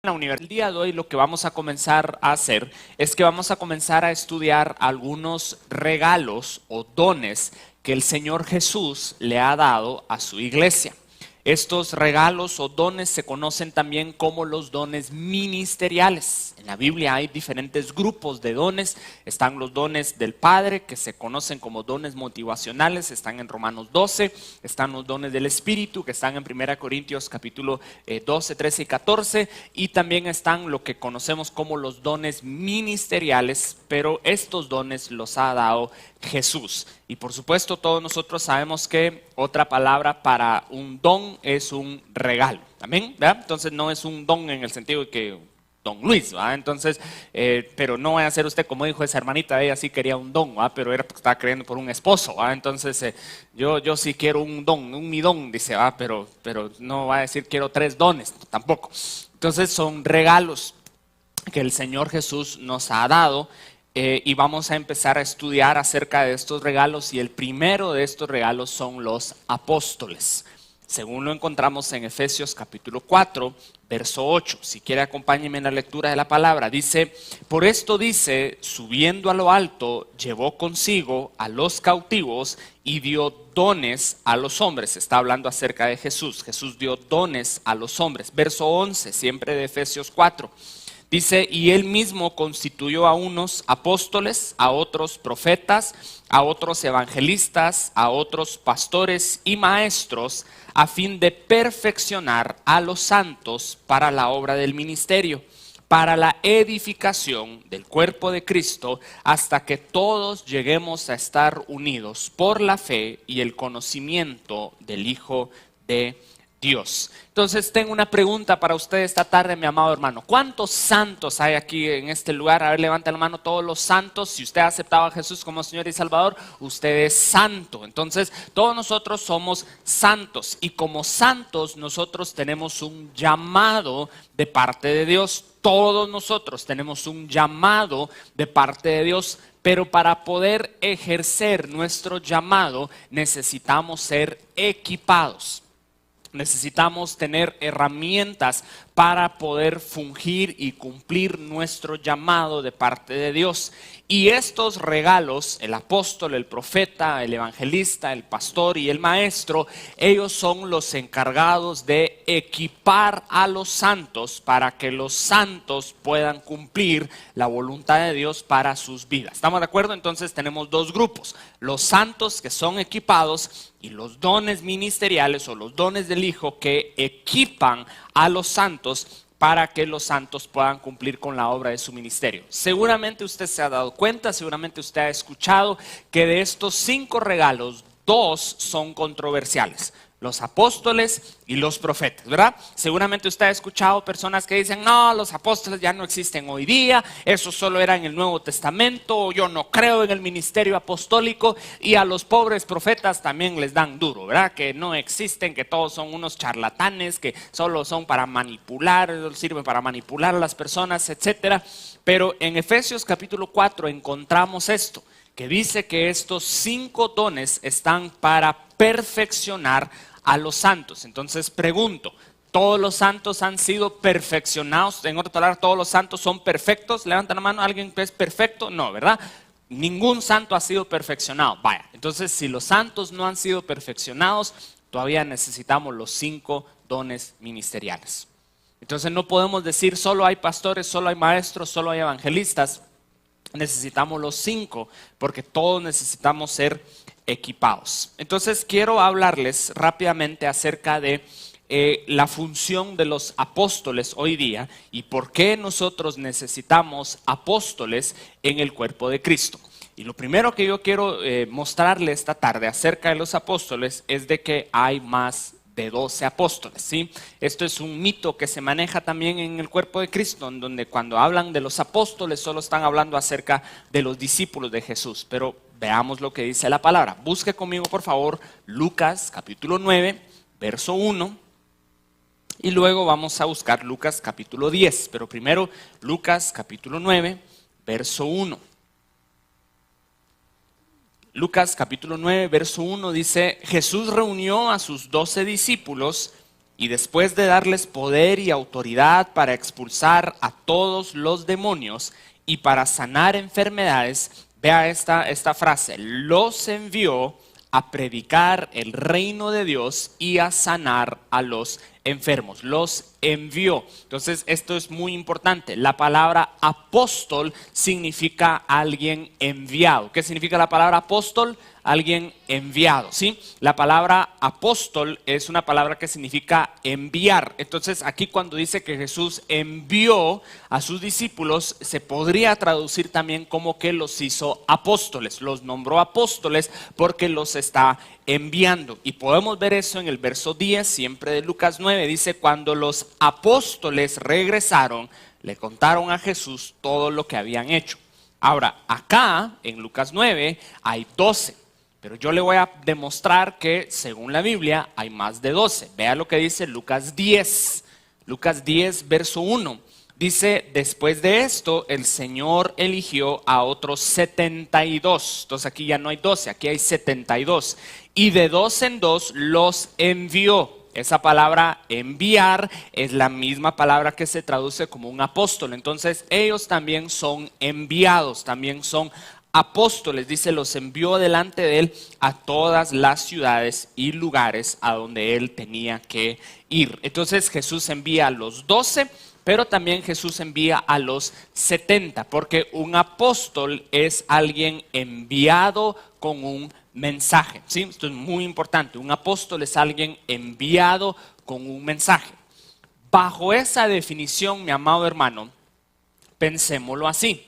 La universidad. El día de hoy lo que vamos a comenzar a hacer es que vamos a comenzar a estudiar algunos regalos o dones que el Señor Jesús le ha dado a su iglesia. Estos regalos o dones se conocen también como los dones ministeriales. En la Biblia hay diferentes grupos de dones. Están los dones del Padre, que se conocen como dones motivacionales, están en Romanos 12. Están los dones del Espíritu, que están en 1 Corintios capítulo 12, 13 y 14. Y también están lo que conocemos como los dones ministeriales, pero estos dones los ha dado Jesús. Y por supuesto todos nosotros sabemos que otra palabra para un don es un regalo. ¿Amén? ¿Verdad? Entonces no es un don en el sentido de que don Luis, ¿verdad? Entonces, pero no vaya a ser usted como dijo esa hermanita, ella sí quería un don, ¿verdad? Pero era porque estaba creyendo por un esposo, ¿verdad? Entonces yo sí quiero un don, un mi don, dice, ¿verdad? Pero no va a decir quiero 3 dones, tampoco. Entonces son regalos que el Señor Jesús nos ha dado. Y vamos a empezar a estudiar acerca de estos regalos, y el primero de estos regalos son los apóstoles. Según lo encontramos en Efesios capítulo 4, verso 8. Si quiere acompáñenme en la lectura de la palabra. Dice: por esto dice, subiendo a lo alto, llevó consigo a los cautivos y dio dones a los hombres. Está hablando acerca de Jesús. Jesús dio dones a los hombres. Verso 11, siempre de Efesios 4. Dice: y él mismo constituyó a unos apóstoles, a otros profetas, a otros evangelistas, a otros pastores y maestros, a fin de perfeccionar a los santos para la obra del ministerio, para la edificación del cuerpo de Cristo, hasta que todos lleguemos a estar unidos por la fe y el conocimiento del Hijo de Dios. Entonces tengo una pregunta para usted esta tarde, mi amado hermano. ¿Cuántos santos hay aquí en este lugar? A ver, levanta la mano todos los santos. Si usted ha aceptado a Jesús como Señor y Salvador, usted es santo. Entonces todos nosotros somos santos, y como santos nosotros tenemos un llamado de parte de Dios. Todos nosotros tenemos un llamado de parte de Dios. Pero para poder ejercer nuestro llamado necesitamos ser equipados. Necesitamos tener herramientas para poder fungir y cumplir nuestro llamado de parte de Dios. Y estos regalos, el apóstol, el profeta, el evangelista, el pastor y el maestro, ellos son los encargados de equipar a los santos para que los santos puedan cumplir la voluntad de Dios para sus vidas. ¿Estamos de acuerdo? Entonces tenemos dos grupos: los santos que son equipados, y los dones ministeriales o los dones del Hijo que equipan a los santos para que los santos puedan cumplir con la obra de su ministerio. Seguramente usted se ha dado cuenta, seguramente usted ha escuchado que de estos 5 regalos, 2 son controversiales: los apóstoles y los profetas, ¿verdad? Seguramente usted ha escuchado personas que dicen: no, los apóstoles ya no existen hoy día, eso solo era en el Nuevo Testamento, yo no creo en el ministerio apostólico. Y a los pobres profetas también les dan duro, ¿verdad? Que no existen, que todos son unos charlatanes, que solo son para manipular, sirven para manipular a las personas, etcétera. Pero en Efesios capítulo 4 encontramos esto, que dice que estos 5 dones están para perfeccionar a los santos. Entonces pregunto: ¿todos los santos han sido perfeccionados? En otras palabras, ¿todos los santos son perfectos? Levanta la mano, ¿alguien que es perfecto? No, ¿verdad? Ningún santo ha sido perfeccionado. Vaya, entonces si los santos no han sido perfeccionados, todavía necesitamos los 5 dones ministeriales. Entonces no podemos decir solo hay pastores, solo hay maestros, solo hay evangelistas. Necesitamos los 5, porque todos necesitamos ser equipados. Entonces quiero hablarles rápidamente acerca de la función de los apóstoles hoy día y por qué nosotros necesitamos apóstoles en el cuerpo de Cristo. Y lo primero que yo quiero mostrarle esta tarde acerca de los apóstoles es de que hay más de 12 apóstoles, ¿sí? Esto es un mito que se maneja también en el cuerpo de Cristo, en donde cuando hablan de los apóstoles solo están hablando acerca de los discípulos de Jesús. Pero veamos lo que dice la palabra. Busque conmigo por favor Lucas capítulo 9, verso 1. Y luego vamos a buscar Lucas capítulo 10. Pero primero Lucas capítulo 9, verso 1. Lucas capítulo 9, verso 1 dice: Jesús reunió a sus 12 discípulos y después de darles poder y autoridad para expulsar a todos los demonios y para sanar enfermedades, vea esta frase, los envió a predicar el reino de Dios y a sanar a los enfermos. Los envió. Entonces, esto es muy importante. La palabra apóstol significa alguien enviado. ¿Qué significa la palabra apóstol? Alguien enviado, ¿sí? La palabra apóstol es una palabra que significa enviar. Entonces, aquí cuando dice que Jesús envió a sus discípulos, se podría traducir también como que los hizo apóstoles. Los nombró apóstoles porque los está enviando. Y podemos ver eso en el verso 10, siempre de Lucas 9. Dice, cuando los apóstoles regresaron, le contaron a Jesús todo lo que habían hecho. Ahora, acá en Lucas 9 hay 12. Pero yo le voy a demostrar que según la Biblia hay más de 12. Vea lo que dice Lucas 10. Lucas 10, verso 1. Dice, después de esto, el Señor eligió a otros 72. Entonces aquí ya no hay 12, aquí hay 72. Y de dos en dos los envió. Esa palabra enviar es la misma palabra que se traduce como un apóstol. Entonces ellos también son enviados, también son apóstoles. Dice, los envió delante de él a todas las ciudades y lugares a donde él tenía que ir. Entonces Jesús envía a los 12, pero también Jesús envía a los 70, porque un apóstol es alguien enviado con un mensaje. ¿Sí? Esto es muy importante. Un apóstol es alguien enviado con un mensaje. Bajo esa definición, mi amado hermano, pensémoslo así.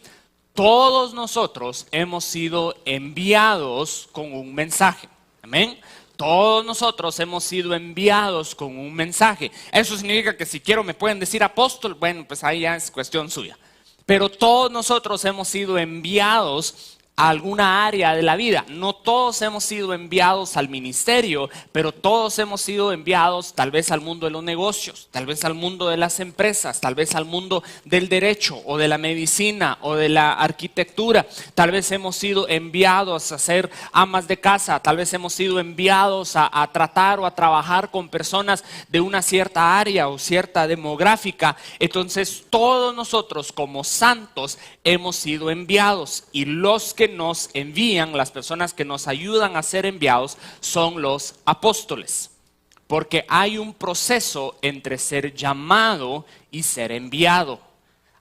Todos nosotros hemos sido enviados con un mensaje. Amén. Todos nosotros hemos sido enviados con un mensaje. Eso significa que si quiero me pueden decir apóstol. Bueno, pues ahí ya es cuestión suya. Pero todos nosotros hemos sido enviados a alguna área de la vida. No todos hemos sido enviados al ministerio, pero todos hemos sido enviados tal vez al mundo de los negocios, tal vez al mundo de las empresas, tal vez al mundo del derecho o de la medicina o de la arquitectura. Tal vez hemos sido enviados a ser amas de casa, tal vez hemos sido enviados a tratar o a trabajar con personas de una cierta área o cierta demográfica. Entonces todos nosotros como santos hemos sido enviados, y los que nos envían, las personas que nos ayudan a ser enviados, son los apóstoles. Porque hay un proceso entre ser llamado y ser enviado.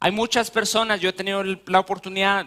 Hay muchas personas, yo he tenido la oportunidad,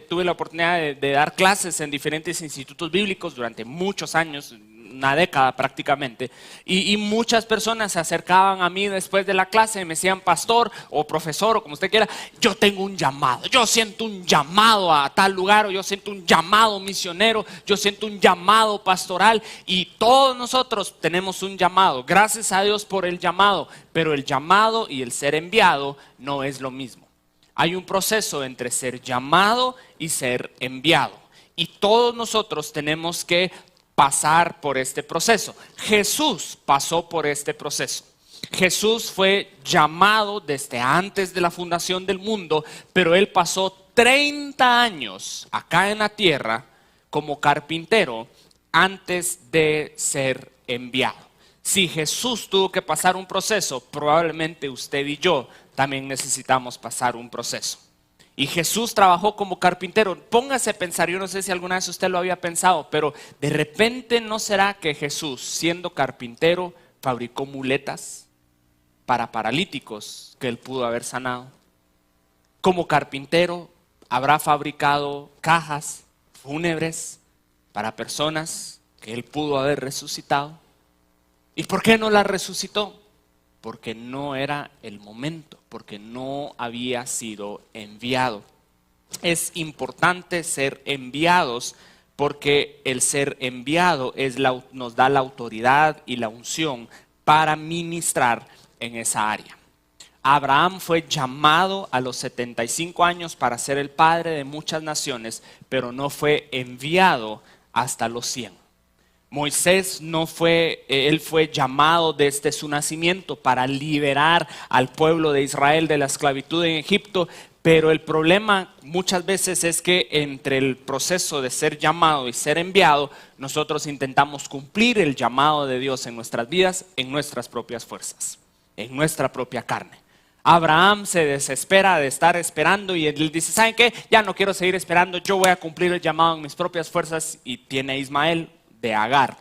tuve la oportunidad de dar clases en diferentes institutos bíblicos durante muchos años, una década prácticamente, y muchas personas se acercaban a mí después de la clase y me decían, pastor o profesor o como usted quiera, yo tengo un llamado, yo siento un llamado a tal lugar, o yo siento un llamado misionero, yo siento un llamado pastoral. Y todos nosotros tenemos un llamado, gracias a Dios por el llamado, pero el llamado y el ser enviado no es lo mismo. Hay un proceso entre ser llamado y ser enviado, y todos nosotros tenemos que pasar por este proceso. Jesús pasó por este proceso. Jesús fue llamado desde antes de la fundación del mundo, pero él pasó 30 años acá en la tierra como carpintero antes de ser enviado. Si Jesús tuvo que pasar un proceso, probablemente usted y yo también necesitamos pasar un proceso. Y Jesús trabajó como carpintero. Póngase a pensar, yo no sé si alguna vez usted lo había pensado, pero de repente ¿no será que Jesús, siendo carpintero, fabricó muletas para paralíticos que él pudo haber sanado? Como carpintero habrá fabricado cajas fúnebres para personas que él pudo haber resucitado. ¿Y por qué no las resucitó? Porque no era el momento, porque no había sido enviado. Es importante ser enviados, porque el ser enviado nos da la autoridad y la unción para ministrar en esa área. Abraham fue llamado a los 75 años para ser el padre de muchas naciones, pero no fue enviado hasta los 100. Moisés no fue, él fue llamado desde su nacimiento para liberar al pueblo de Israel de la esclavitud en Egipto, pero el problema muchas veces es que entre el proceso de ser llamado y ser enviado, nosotros intentamos cumplir el llamado de Dios en nuestras vidas, en nuestras propias fuerzas, en nuestra propia carne. Abraham se desespera de estar esperando y él dice, ¿saben qué? Ya no quiero seguir esperando, yo voy a cumplir el llamado en mis propias fuerzas, y tiene a Ismael de Agar.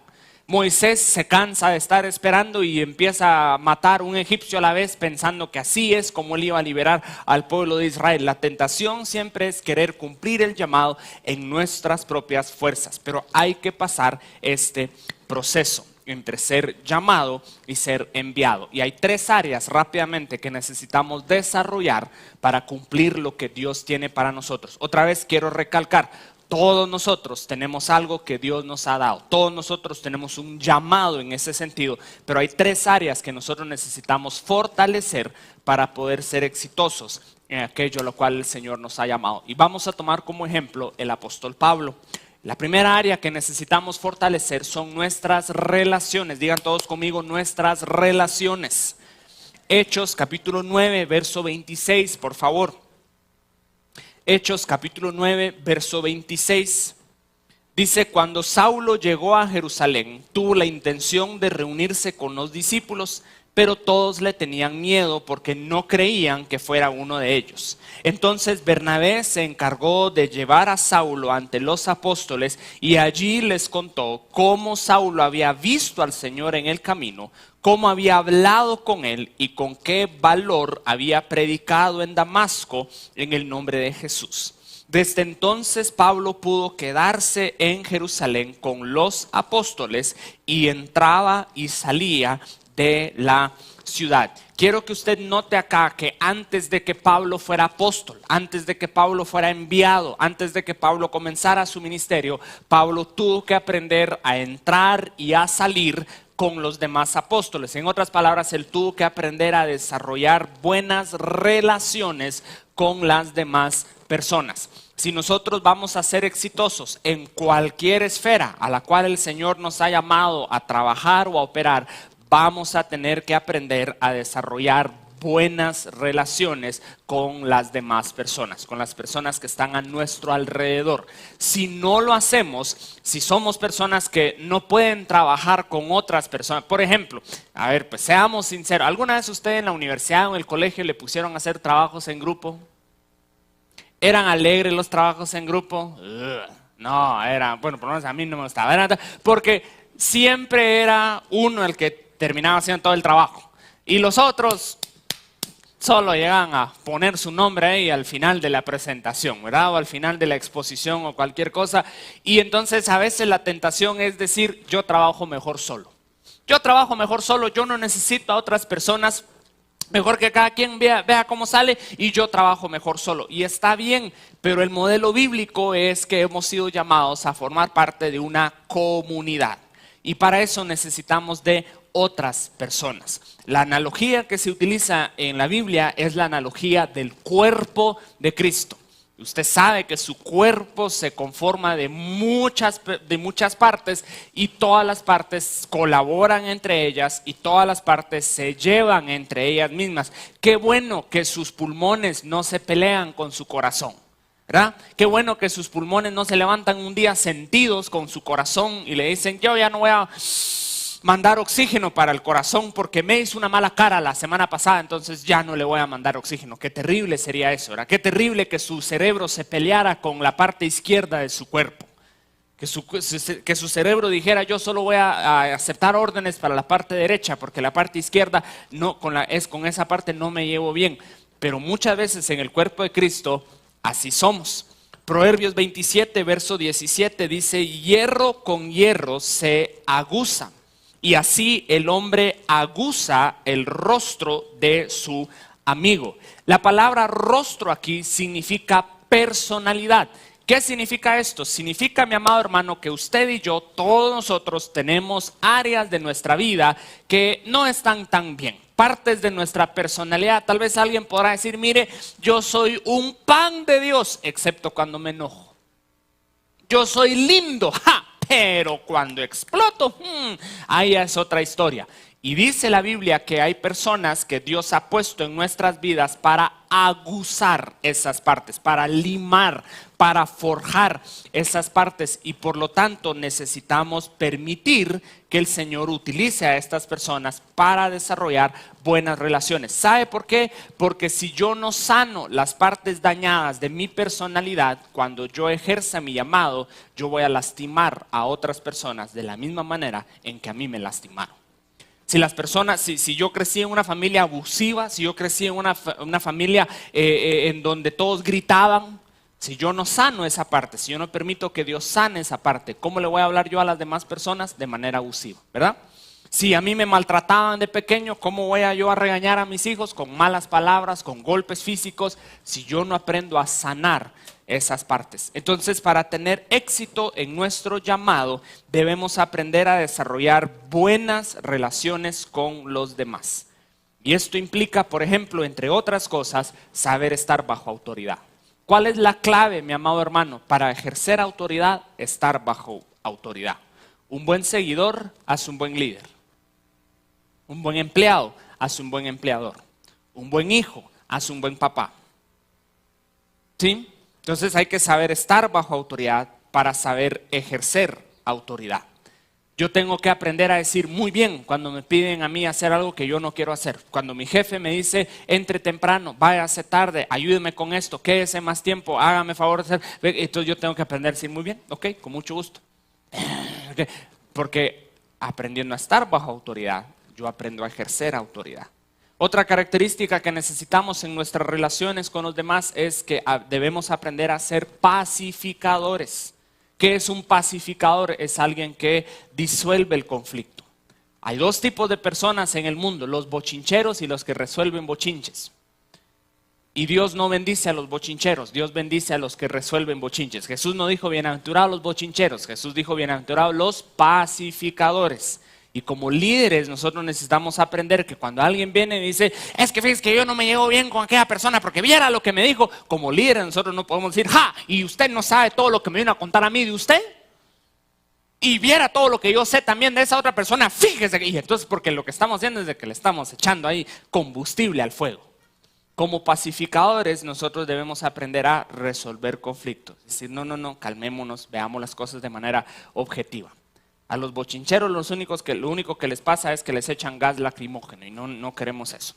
Moisés se cansa de estar esperando y empieza a matar un egipcio a la vez, pensando que así es como él iba a liberar al pueblo de Israel. La tentación siempre es querer cumplir el llamado en nuestras propias fuerzas, pero hay que pasar este proceso entre ser llamado y ser enviado. Y hay 3 áreas rápidamente que necesitamos desarrollar para cumplir lo que Dios tiene para nosotros. Otra vez quiero recalcar, todos nosotros tenemos algo que Dios nos ha dado. Todos nosotros tenemos un llamado en ese sentido, pero hay 3 áreas que nosotros necesitamos fortalecer para poder ser exitosos en aquello a lo cual el Señor nos ha llamado. Y vamos a tomar como ejemplo el apóstol Pablo. La primera área que necesitamos fortalecer son nuestras relaciones. Digan todos conmigo, nuestras relaciones. Hechos capítulo 9, verso 26, por favor. Hechos capítulo 9, verso 26. Dice, cuando Saulo llegó a Jerusalén, tuvo la intención de reunirse con los discípulos, pero todos le tenían miedo porque no creían que fuera uno de ellos. Entonces Bernabé se encargó de llevar a Saulo ante los apóstoles y allí les contó cómo Saulo había visto al Señor en el camino, cómo había hablado con él y con qué valor había predicado en Damasco en el nombre de Jesús. Desde entonces Pablo pudo quedarse en Jerusalén con los apóstoles y entraba y salía de la ciudad. Quiero que usted note acá que antes de que Pablo fuera apóstol, antes de que Pablo fuera enviado, antes de que Pablo comenzara su ministerio, Pablo tuvo que aprender a entrar y a salir con los demás apóstoles. En otras palabras, él tuvo que aprender a desarrollar buenas relaciones con las demás personas. Si nosotros vamos a ser exitosos en cualquier esfera a la cual el Señor nos ha llamado a trabajar o a operar, vamos a tener que aprender a desarrollar buenas relaciones con las demás personas, con las personas que están a nuestro alrededor. Si no lo hacemos, si somos personas que no pueden trabajar con otras personas, por ejemplo, a ver, pues seamos sinceros, ¿alguna vez usted en la universidad o en el colegio le pusieron a hacer trabajos en grupo? ¿Eran alegres los trabajos en grupo? No, era, bueno, por lo menos a mí no me gustaba, porque siempre era uno el que terminaba haciendo todo el trabajo y los otros solo llegan a poner su nombre ahí al final de la presentación, ¿verdad? O al final de la exposición o cualquier cosa. Y entonces a veces la tentación es decir, yo trabajo mejor solo. Yo trabajo mejor solo, yo no necesito a otras personas, mejor que cada quien vea cómo sale y yo trabajo mejor solo. Y está bien, pero el modelo bíblico es que hemos sido llamados a formar parte de una comunidad. Y para eso necesitamos de otras personas. La analogía que se utiliza en la Biblia es la analogía del cuerpo de Cristo. Usted sabe que su cuerpo se conforma de muchas partes y todas las partes colaboran entre ellas y todas las partes se llevan entre ellas mismas. Qué bueno que sus pulmones no se pelean con su corazón, ¿verdad? Qué bueno que sus pulmones no se levantan un día sentidos con su corazón y le dicen, yo ya no voy a mandar oxígeno para el corazón porque me hizo una mala cara la semana pasada, entonces ya no le voy a mandar oxígeno. Qué terrible sería eso, ¿verdad? Qué terrible que su cerebro se peleara con la parte izquierda de su cuerpo. Que su cerebro dijera, yo solo voy a aceptar órdenes para la parte derecha porque la parte izquierda no, con esa parte no me llevo bien. Pero muchas veces en el cuerpo de Cristo así somos. Proverbios 27, verso 17 dice, hierro con hierro se aguza. Y así el hombre aguza el rostro de su amigo. La palabra rostro aquí significa personalidad. ¿Qué significa esto? Significa, mi amado hermano, que usted y yo, todos nosotros tenemos áreas de nuestra vida que no están tan bien. Partes de nuestra personalidad. Tal vez alguien podrá decir, mire, yo soy un pan de Dios, excepto cuando me enojo. Yo soy lindo, ¡ja! pero cuando exploto, ahí es otra historia. Y dice la Biblia que hay personas que Dios ha puesto en nuestras vidas para aguzar esas partes, para limar, para forjar esas partes. Y por lo tanto necesitamos permitir que el Señor utilice a estas personas para desarrollar buenas relaciones. ¿Sabe por qué? Porque si yo no sano las partes dañadas de mi personalidad, cuando yo ejerza mi llamado, yo voy a lastimar a otras personas de la misma manera en que a mí me lastimaron. Si las personas, si yo crecí en una familia abusiva, si yo crecí en una familia en donde todos gritaban, si yo no sano esa parte, si yo no permito que Dios sane esa parte, ¿cómo le voy a hablar yo a las demás personas? De manera abusiva, ¿verdad? Si a mí me maltrataban de pequeño, ¿cómo voy yo a regañar a mis hijos? Con malas palabras, con golpes físicos, si yo no aprendo a sanar esas partes. Entonces, para tener éxito en nuestro llamado, debemos aprender a desarrollar buenas relaciones con los demás. Y esto implica, por ejemplo, entre otras cosas, saber estar bajo autoridad. ¿Cuál es la clave, mi amado hermano, para ejercer autoridad? Estar bajo autoridad. Un buen seguidor hace un buen líder. Un buen empleado hace un buen empleador. Un buen hijo hace un buen papá. ¿Sí? Entonces hay que saber estar bajo autoridad para saber ejercer autoridad. Yo tengo que aprender a decir muy bien cuando me piden a mí hacer algo que yo no quiero hacer. Cuando mi jefe me dice, entre temprano, váyase tarde, ayúdeme con esto, quédese más tiempo, hágame favor de hacer. Entonces yo tengo que aprender a decir muy bien, ok, con mucho gusto. Porque aprendiendo a estar bajo autoridad, yo aprendo a ejercer autoridad. Otra característica que necesitamos en nuestras relaciones con los demás es que debemos aprender a ser pacificadores. ¿Qué es un pacificador? Es alguien que disuelve el conflicto. Hay dos tipos de personas en el mundo, los bochincheros y los que resuelven bochinches. Y Dios no bendice a los bochincheros, Dios bendice a los que resuelven bochinches. Jesús no dijo bienaventurados los bochincheros, Jesús dijo bienaventurados los pacificadores. Y como líderes nosotros necesitamos aprender que cuando alguien viene y dice, es que fíjese que yo no me llevo bien con aquella persona porque viera lo que me dijo, como líderes nosotros no podemos decir, ¡ja! Y usted no sabe todo lo que me vino a contar a mí de usted. Y viera todo lo que yo sé también de esa otra persona, fíjese. Y entonces porque lo que estamos haciendo es de que le estamos echando ahí combustible al fuego. Como pacificadores nosotros debemos aprender a resolver conflictos. Es decir, no, calmémonos, veamos las cosas de manera objetiva. A los bochincheros lo único que les pasa es que les echan gas lacrimógeno y no queremos eso.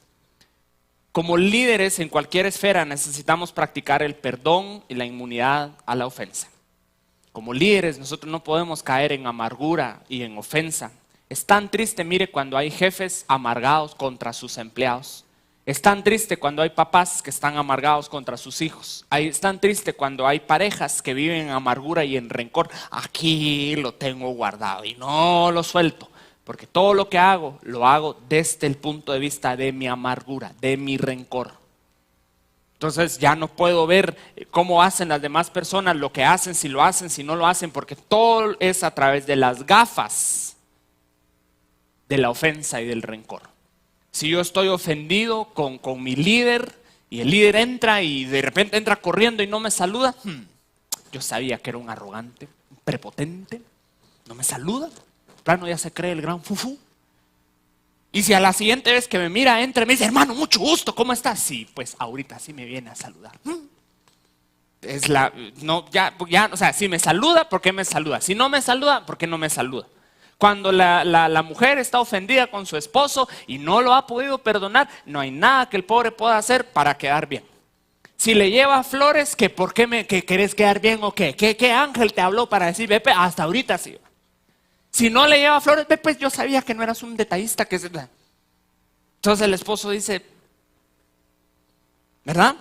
Como líderes en cualquier esfera necesitamos practicar el perdón y la inmunidad a la ofensa. Como líderes nosotros no podemos caer en amargura y en ofensa. Es tan triste, mire, cuando hay jefes amargados contra sus empleados. Es tan triste cuando hay papás que están amargados contra sus hijos. Es tan triste cuando hay parejas que viven en amargura y en rencor. Aquí lo tengo guardado y no lo suelto. Porque todo lo que hago, lo hago desde el punto de vista de mi amargura, de mi rencor. Entonces ya no puedo ver cómo hacen las demás personas, lo que hacen, si lo hacen, si no lo hacen. Porque todo es a través de las gafas de la ofensa y del rencor. Si yo estoy ofendido con mi líder y el líder entra y de repente entra corriendo y no me saluda, yo sabía que era un arrogante, un prepotente, no me saluda, plano ya se cree el gran fufú. Y si a la siguiente vez que me mira entra y me dice, hermano, mucho gusto, ¿cómo estás? Sí, pues ahorita sí me viene a saludar. O sea, si me saluda, ¿por qué me saluda? Si no me saluda, ¿por qué no me saluda? Cuando la mujer está ofendida con su esposo y no lo ha podido perdonar, no hay nada que el pobre pueda hacer para quedar bien. Si le lleva flores, ¿que por qué que querés quedar bien o qué? ¿Qué ángel te habló para decir, Pepe, hasta ahorita sí? Si no le lleva flores, pues yo sabía que no eras un detallista. Entonces el esposo dice, ¿verdad?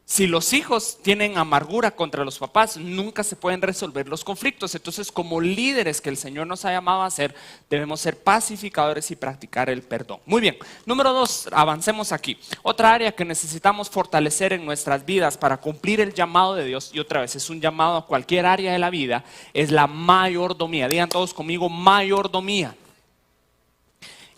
Si los hijos tienen amargura contra los papás, nunca se pueden resolver los conflictos. Entonces, como líderes que el Señor nos ha llamado a ser, debemos ser pacificadores y practicar el perdón. Muy bien. Número 2, avancemos aquí. Otra área que necesitamos fortalecer en nuestras vidas para cumplir el llamado de Dios, y otra vez es un llamado a cualquier área de la vida, es la mayordomía. Digan todos conmigo, mayordomía.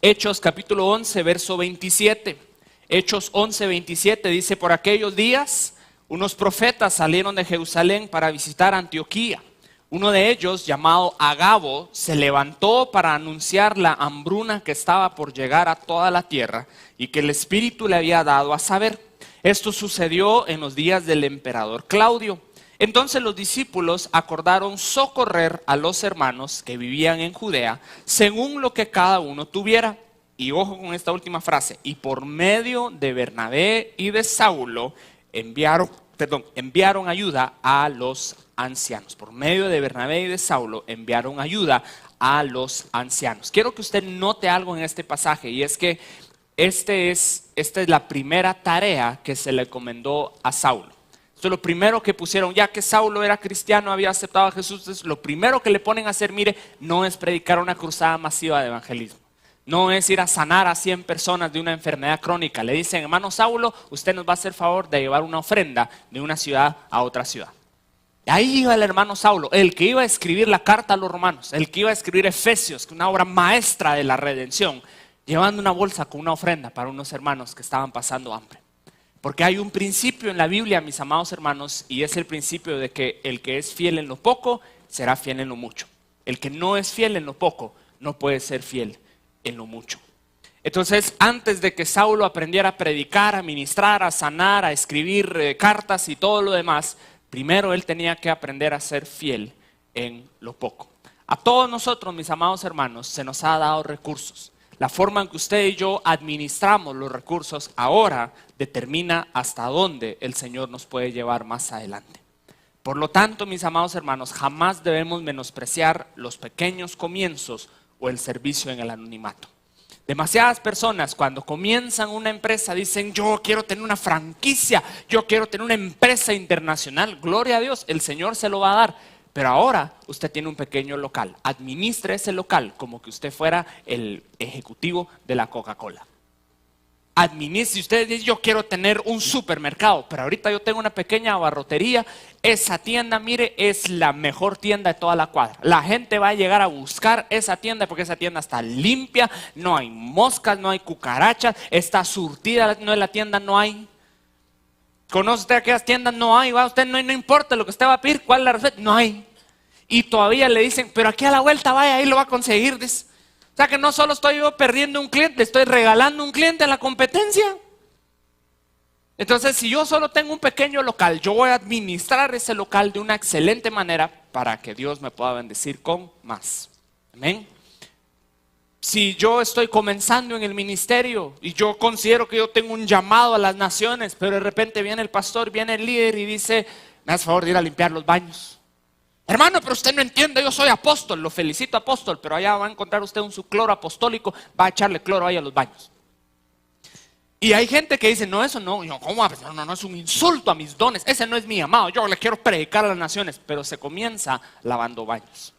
Hechos capítulo 11, verso 27. Hechos 11:27 dice, por aquellos días unos profetas salieron de Jerusalén para visitar Antioquía. Uno de ellos, llamado Agabo, se levantó para anunciar la hambruna que estaba por llegar a toda la tierra y que el Espíritu le había dado a saber. Esto sucedió en los días del emperador Claudio. Entonces los discípulos acordaron socorrer a los hermanos que vivían en Judea según lo que cada uno tuviera. Y ojo con esta última frase, y por medio de Bernabé y de Saulo enviaron ayuda a los ancianos. Por medio de Bernabé y de Saulo enviaron ayuda a los ancianos. Quiero que usted note algo en este pasaje, y es que esta es la primera tarea que se le encomendó a Saulo. Esto es lo primero que pusieron, ya que Saulo era cristiano, había aceptado a Jesús. Entonces, lo primero que le ponen a hacer, mire, no es predicar una cruzada masiva de evangelismo. No es ir a sanar a 100 personas de una enfermedad crónica. Le dicen, hermano Saulo, usted nos va a hacer favor de llevar una ofrenda de una ciudad a otra ciudad. Y ahí iba el hermano Saulo, el que iba a escribir la carta a los romanos, el que iba a escribir Efesios, una obra maestra de la redención, llevando una bolsa con una ofrenda para unos hermanos que estaban pasando hambre. Porque hay un principio en la Biblia, mis amados hermanos, y es el principio de que el que es fiel en lo poco, será fiel en lo mucho. El que no es fiel en lo poco, no puede ser fiel en lo mucho. Entonces, antes de que Saulo aprendiera a predicar, a ministrar, a sanar, a escribir cartas y todo lo demás, primero él tenía que aprender a ser fiel en lo poco. A todos nosotros, mis amados hermanos, se nos ha dado recursos. La forma en que usted y yo administramos los recursos ahora determina hasta dónde el Señor nos puede llevar más adelante. Por lo tanto, mis amados hermanos, jamás debemos menospreciar los pequeños comienzos o el servicio en el anonimato. Demasiadas personas cuando comienzan una empresa dicen, yo quiero tener una franquicia, yo quiero tener una empresa internacional. Gloria a Dios, el Señor se lo va a dar. Pero ahora usted tiene un pequeño local. Administre ese local como que usted fuera el ejecutivo de la Coca-Cola. Administre, usted dice, yo quiero tener un supermercado, pero ahorita yo tengo una pequeña abarrotería. Esa tienda, mire, es la mejor tienda de toda la cuadra. La gente va a llegar a buscar esa tienda porque esa tienda está limpia, no hay moscas, no hay cucarachas, está surtida, no en la tienda no hay. ¿Conoce usted aquellas tiendas? No hay, va usted, no importa lo que usted va a pedir, ¿cuál es la receta? No hay. Y todavía le dicen, pero aquí a la vuelta vaya, ahí lo va a conseguir. Dice. O sea que no solo estoy yo perdiendo un cliente, estoy regalando un cliente a la competencia. Entonces, si yo solo tengo un pequeño local, yo voy a administrar ese local de una excelente manera para que Dios me pueda bendecir con más. Amén. Si yo estoy comenzando en el ministerio y yo considero que yo tengo un llamado a las naciones, pero de repente viene el pastor, viene el líder y dice, me hace favor de ir a limpiar los baños. Hermano, pero usted no entiende, yo soy apóstol, lo felicito apóstol, pero allá va a encontrar usted un su cloro apostólico, va a echarle cloro ahí a los baños. Y hay gente que dice, no, eso no, yo, ¿cómo? No, es un insulto a mis dones, ese no es mi llamado, yo le quiero predicar a las naciones, pero se comienza lavando baños.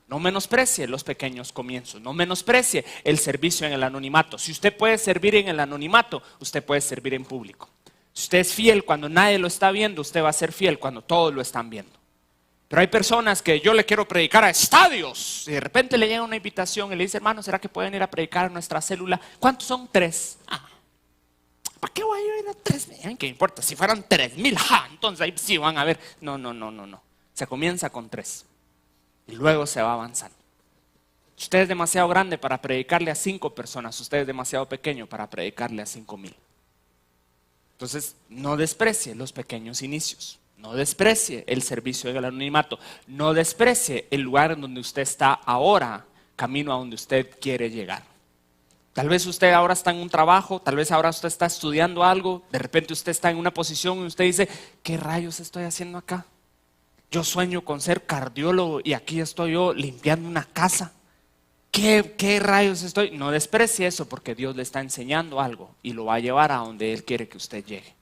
No menosprecie los pequeños comienzos, no menosprecie el servicio en el anonimato. Si usted puede servir en el anonimato, usted puede servir en público. Si usted es fiel cuando nadie lo está viendo, usted va a ser fiel cuando todos lo están viendo. Pero hay personas que yo le quiero predicar a estadios y de repente le llega una invitación y le dice, hermano, ¿será que pueden ir a predicar a nuestra célula? ¿Cuántos son? 3. ¿Para qué voy a ir a 3,000? ¿Qué importa? Si fueran 3,000, entonces ahí sí van a ver. No. Se comienza con 3 y luego se va avanzando. Usted es demasiado grande para predicarle a 5 personas, usted es demasiado pequeño para predicarle a 5,000. Entonces, no desprecie los pequeños inicios. No desprecie el servicio en el anonimato. No desprecie el lugar en donde usted está ahora, camino a donde usted quiere llegar. Tal vez usted ahora está en un trabajo, tal vez ahora usted está estudiando algo, de repente usted está en una posición y usted dice, ¿qué rayos estoy haciendo acá? Yo sueño con ser cardiólogo y aquí estoy yo limpiando una casa. ¿Qué rayos estoy? No desprecie eso porque Dios le está enseñando algo y lo va a llevar a donde Él quiere que usted llegue.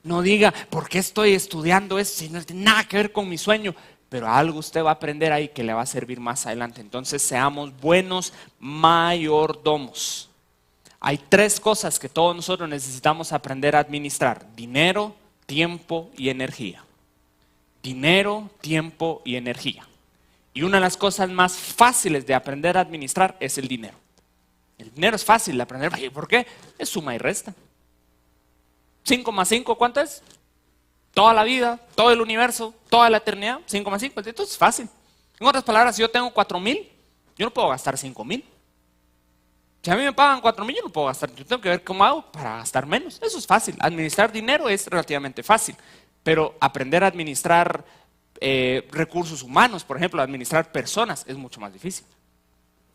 No diga, ¿por qué estoy estudiando esto si no tiene nada que ver con mi sueño? Pero algo usted va a aprender ahí que le va a servir más adelante. Entonces seamos buenos mayordomos. Hay 3 cosas que todos nosotros necesitamos aprender a administrar: dinero, tiempo y energía. Dinero, tiempo y energía. Y una de las cosas más fáciles de aprender a administrar es el dinero. El dinero es fácil de aprender. ¿Por qué? Es suma y resta. 5 más 5, ¿cuánto es? Toda la vida, todo el universo, toda la eternidad, 5 más 5, entonces es fácil. En otras palabras, si yo tengo 4,000, yo no puedo gastar 5,000. Si a mí me pagan 4,000, yo no puedo gastar. Yo tengo que ver cómo hago para gastar menos. Eso es fácil. Administrar dinero es relativamente fácil. Pero aprender a administrar recursos humanos, por ejemplo, administrar personas, es mucho más difícil.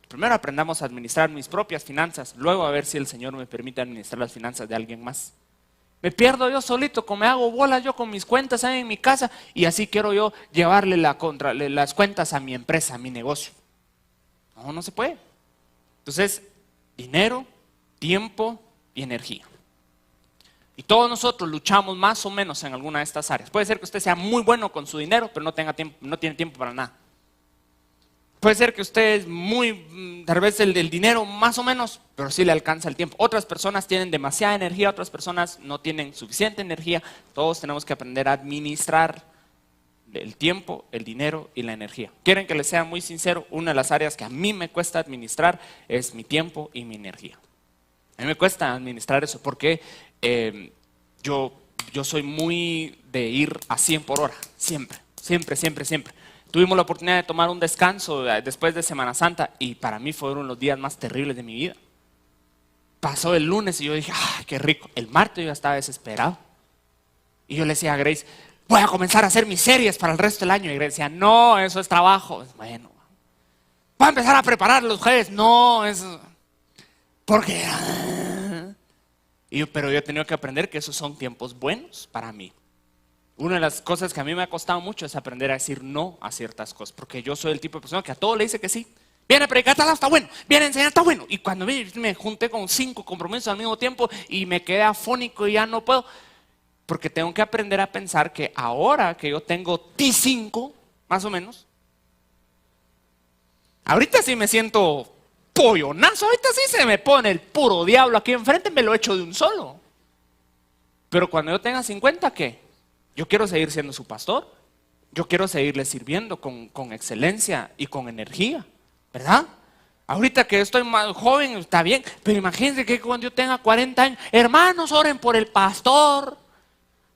Primero aprendamos a administrar mis propias finanzas, luego a ver si el Señor me permite administrar las finanzas de alguien más. Me pierdo yo solito, como me hago bolas yo con mis cuentas ahí en mi casa y así quiero yo llevarle las cuentas a mi empresa, a mi negocio. No, no se puede. Entonces, dinero, tiempo y energía. Y todos nosotros luchamos más o menos en alguna de estas áreas. Puede ser que usted sea muy bueno con su dinero, pero no tenga tiempo, no tiene tiempo para nada. Puede ser que usted es muy, tal vez el dinero más o menos, pero sí le alcanza el tiempo. Otras personas tienen demasiada energía, otras personas no tienen suficiente energía. Todos tenemos que aprender a administrar el tiempo, el dinero y la energía. ¿Quieren que les sea muy sincero? Una de las áreas que a mí me cuesta administrar es mi tiempo y mi energía. A mí me cuesta administrar eso porque yo soy muy de ir a 100 por hora, siempre. Tuvimos la oportunidad de tomar un descanso después de Semana Santa y para mí fueron los días más terribles de mi vida. Pasó el lunes y yo dije, ¡ay, qué rico! El martes yo ya estaba desesperado. Y yo le decía a Grace, voy a comenzar a hacer mis series para el resto del año. Y Grace decía, no, eso es trabajo. Bueno, voy a empezar a preparar los jueves. No, eso... Porque... pero yo he tenido que aprender que esos son tiempos buenos para mí. Una de las cosas que a mí me ha costado mucho es aprender a decir no a ciertas cosas, porque yo soy el tipo de persona que a todo le dice que sí. Viene a predicar, está bueno. Viene a enseñar, está bueno. Y cuando me junté con 5 compromisos al mismo tiempo y me quedé afónico y ya no puedo, porque tengo que aprender a pensar que ahora que yo tengo T5, más o menos, ahorita sí me siento pollonazo, ahorita sí se me pone el puro diablo aquí enfrente, me lo echo de un solo. Pero cuando yo tenga 50, ¿qué? Yo quiero seguir siendo su pastor. Yo quiero seguirle sirviendo con excelencia y con energía, ¿verdad? Ahorita que estoy más joven está bien, pero imagínense que cuando yo tenga 40 años, hermanos, oren por el pastor.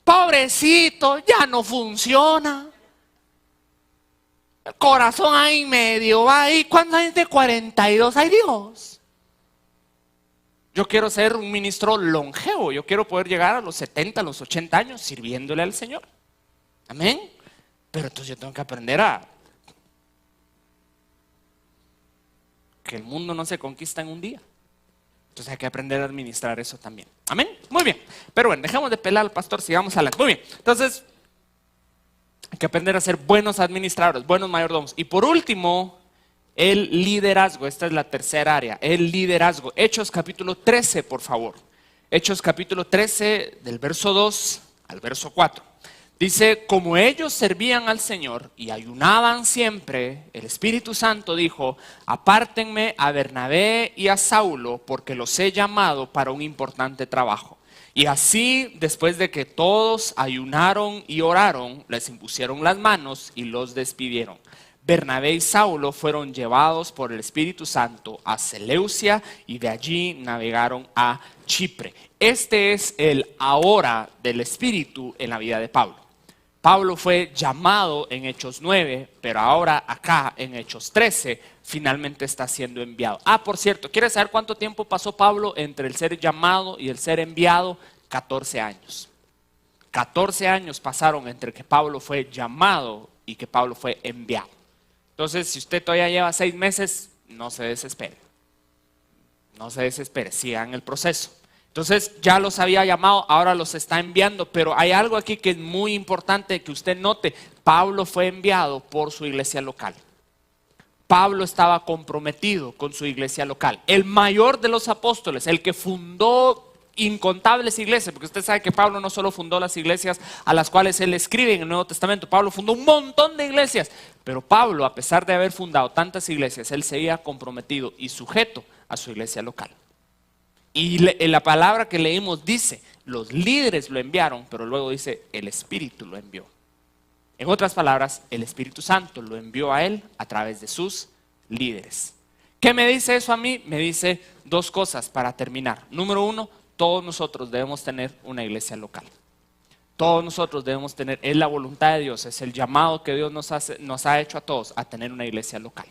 Pobrecito, ya no funciona. El corazón ahí medio va ahí. ¿Cuántos años de 42? ¡Ay, Dios! Yo quiero ser un ministro longevo. Yo quiero poder llegar a los 70, a los 80 años sirviéndole al Señor. Amén. Pero entonces yo tengo que aprender a que el mundo no se conquista en un día. Entonces hay que aprender a administrar eso también. Amén. Muy bien. Pero bueno, dejemos de pelar al pastor, sigamos adelante. Muy bien. Entonces hay que aprender a ser buenos administradores, buenos mayordomos. Y por último, el liderazgo. Esta es la tercera área, el liderazgo. Hechos capítulo 13, por favor. Hechos capítulo 13, del verso 2 al verso 4. Dice, como ellos servían al Señor y ayunaban siempre, el Espíritu Santo dijo, apártenme a Bernabé y a Saulo, porque los he llamado para un importante trabajo. Y así, después de que todos ayunaron y oraron, les impusieron las manos y los despidieron. Bernabé y Saulo fueron llevados por el Espíritu Santo a Seleucia y de allí navegaron a Chipre. Este es el ahora del Espíritu en la vida de Pablo. Pablo fue llamado en Hechos 9, pero ahora acá en Hechos 13 finalmente está siendo enviado. Por cierto, ¿quieres saber cuánto tiempo pasó Pablo entre el ser llamado y el ser enviado? 14 años. 14 años pasaron entre que Pablo fue llamado y que Pablo fue enviado. Entonces, si usted todavía lleva 6 meses, no se desespere. No se desespere, sigan el proceso. Entonces ya los había llamado, ahora los está enviando, pero hay algo aquí que es muy importante que usted note. Pablo fue enviado por su iglesia local. Pablo estaba comprometido con su iglesia local. El mayor de los apóstoles, el que fundó incontables iglesias, porque usted sabe que Pablo no solo fundó las iglesias a las cuales él escribe en el Nuevo Testamento, Pablo fundó un montón de iglesias, pero Pablo, a pesar de haber fundado tantas iglesias, él seguía comprometido y sujeto a su iglesia local. Y la palabra que leímos dice, los líderes lo enviaron, pero luego dice, el Espíritu lo envió. En otras palabras, el Espíritu Santo lo envió a él a través de sus líderes. ¿Qué me dice eso a mí? Me dice 2 cosas para terminar. Número 1, todos nosotros debemos tener una iglesia local. Todos nosotros debemos tener, es la voluntad de Dios, es el llamado que Dios nos ha hecho a todos a tener una iglesia local.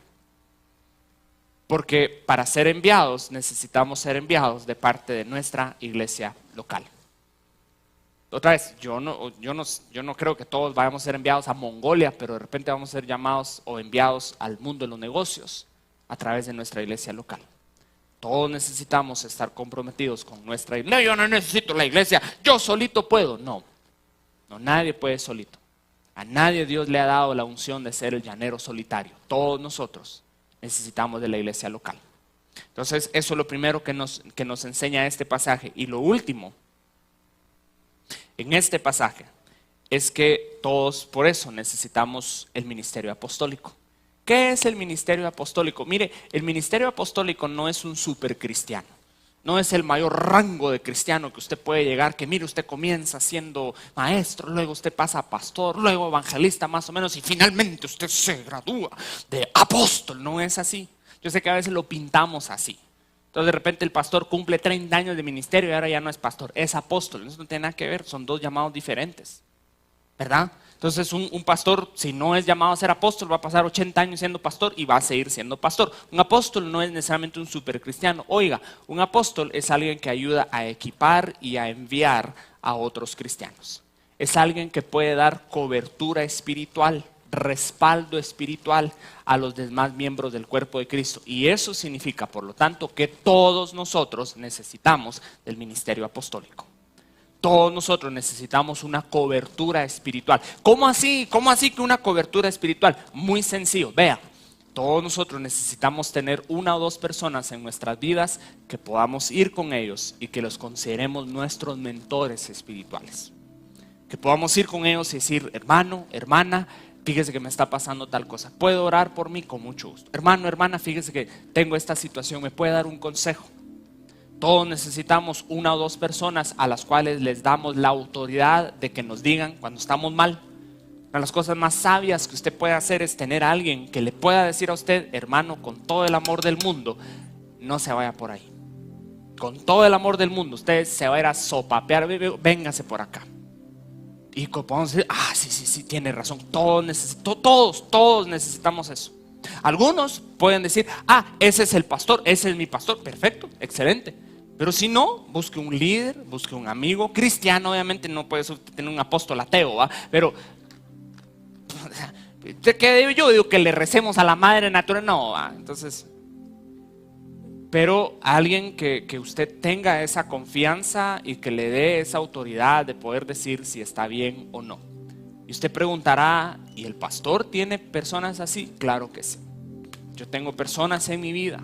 Porque para ser enviados necesitamos ser enviados de parte de nuestra iglesia local. Otra vez, yo no creo que todos vayamos a ser enviados a Mongolia, pero de repente vamos a ser llamados o enviados al mundo de los negocios a través de nuestra iglesia local. Todos necesitamos estar comprometidos con nuestra iglesia. No, yo no necesito la iglesia, yo solito puedo. No, nadie puede solito. A nadie Dios le ha dado la unción de ser el llanero solitario. Todos nosotros necesitamos de la iglesia local. Entonces, eso es lo primero que nos enseña este pasaje. Y lo último en este pasaje es que todos por eso necesitamos el ministerio apostólico. ¿Qué es el ministerio apostólico? Mire, el ministerio apostólico no es un supercristiano. No es el mayor rango de cristiano que usted puede llegar, que mire, usted comienza siendo maestro, luego usted pasa a pastor, luego evangelista más o menos, y finalmente usted se gradúa de apóstol. No es así. Yo sé que a veces lo pintamos así. Entonces de repente el pastor cumple 30 años de ministerio y ahora ya no es pastor, es apóstol. Eso no tiene nada que ver, son dos llamados diferentes, ¿verdad? Entonces un pastor, si no es llamado a ser apóstol, va a pasar 80 años siendo pastor y va a seguir siendo pastor. Un apóstol no es necesariamente un supercristiano. Oiga, un apóstol es alguien que ayuda a equipar y a enviar a otros cristianos. Es alguien que puede dar cobertura espiritual, respaldo espiritual a los demás miembros del cuerpo de Cristo. Y eso significa, por lo tanto, que todos nosotros necesitamos del ministerio apostólico. Todos nosotros necesitamos una cobertura espiritual. ¿Cómo así? ¿Cómo así que una cobertura espiritual? Muy sencillo, vea. Todos nosotros necesitamos tener una o dos personas en nuestras vidas que podamos ir con ellos y que los consideremos nuestros mentores espirituales. Que podamos ir con ellos y decir, hermano, hermana, fíjese que me está pasando tal cosa. ¿Puede orar por mí? Con mucho gusto. Hermano, hermana, fíjese que tengo esta situación, ¿me puede dar un consejo? Todos necesitamos una o dos personas a las cuales les damos la autoridad de que nos digan cuando estamos mal. Una de las cosas más sabias que usted puede hacer es tener a alguien que le pueda decir a usted, hermano, con todo el amor del mundo, no se vaya por ahí. Con todo el amor del mundo, usted se va a ir a sopapear, véngase por acá. Y podemos decir, sí, tiene razón, todos necesitamos eso. Algunos pueden decir, ese es el pastor, ese es mi pastor, perfecto, excelente. Pero si no, busque un líder, busque un amigo cristiano. Obviamente no puede tener un apóstol ateo, ¿va? Pero ¿qué yo digo? Que le recemos a la madre naturaleza, no, ¿va? Entonces, pero alguien que usted tenga esa confianza y que le dé esa autoridad de poder decir si está bien o no. Y usted preguntará, ¿y el pastor tiene personas así? Claro que sí. Yo tengo personas en mi vida.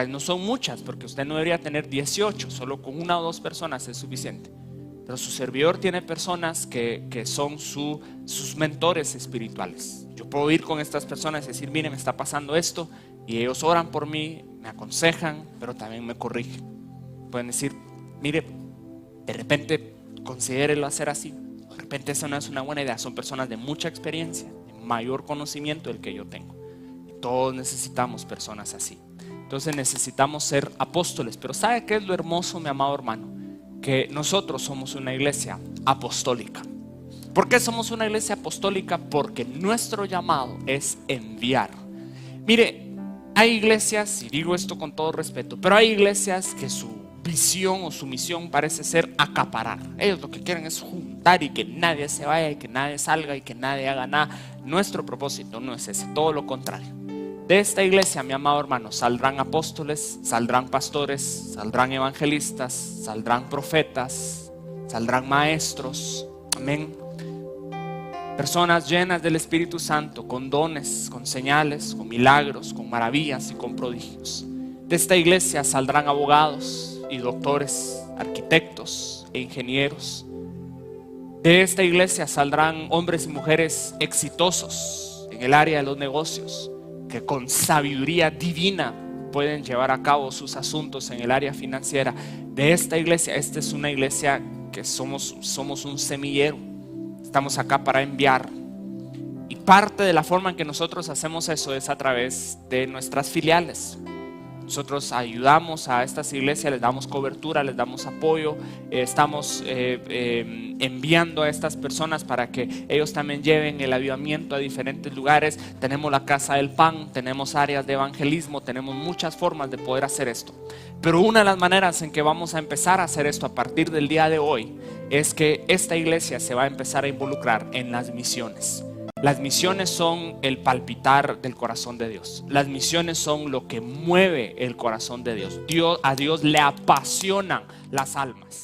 No son muchas, porque usted no debería tener 18, solo con una o dos personas es suficiente. Pero su servidor tiene personas que son sus mentores espirituales. Yo puedo ir con estas personas y decir, mire, me está pasando esto, y ellos oran por mí, me aconsejan, pero también me corrigen. Pueden decir, mire, de repente considérelo hacer así. De repente eso no es una buena idea. Son personas de mucha experiencia, de mayor conocimiento del que yo tengo. Y todos necesitamos personas así. Entonces necesitamos ser apóstoles. Pero ¿sabe qué es lo hermoso, mi amado hermano? Que nosotros somos una iglesia apostólica. ¿Por qué somos una iglesia apostólica? Porque nuestro llamado es enviar. Mire, hay iglesias, y digo esto con todo respeto, pero hay iglesias que su visión o su misión parece ser acaparar. Ellos lo que quieren es juntar y que nadie se vaya y que nadie salga y que nadie haga nada. Nuestro propósito no es ese, todo lo contrario. De esta iglesia, mi amado hermano, saldrán apóstoles, saldrán pastores, saldrán evangelistas, saldrán profetas, saldrán maestros, amén. Personas llenas del Espíritu Santo, con dones, con señales, con milagros, con maravillas y con prodigios. De esta iglesia saldrán abogados y doctores, arquitectos e ingenieros. De esta iglesia saldrán hombres y mujeres exitosos en el área de los negocios, que con sabiduría divina pueden llevar a cabo sus asuntos en el área financiera. De esta iglesia, esta es una iglesia que somos un semillero. Estamos acá para enviar. Y parte de la forma en que nosotros hacemos eso es a través de nuestras filiales. Nosotros ayudamos a estas iglesias, les damos cobertura, les damos apoyo, estamos enviando a estas personas para que ellos también lleven el avivamiento a diferentes lugares. Tenemos la Casa del Pan, tenemos áreas de evangelismo, tenemos muchas formas de poder hacer esto. Pero una de las maneras en que vamos a empezar a hacer esto a partir del día de hoy es que esta iglesia se va a empezar a involucrar en las misiones. Las misiones son el palpitar del corazón de Dios. Las misiones son lo que mueve el corazón de Dios. A Dios le apasionan las almas.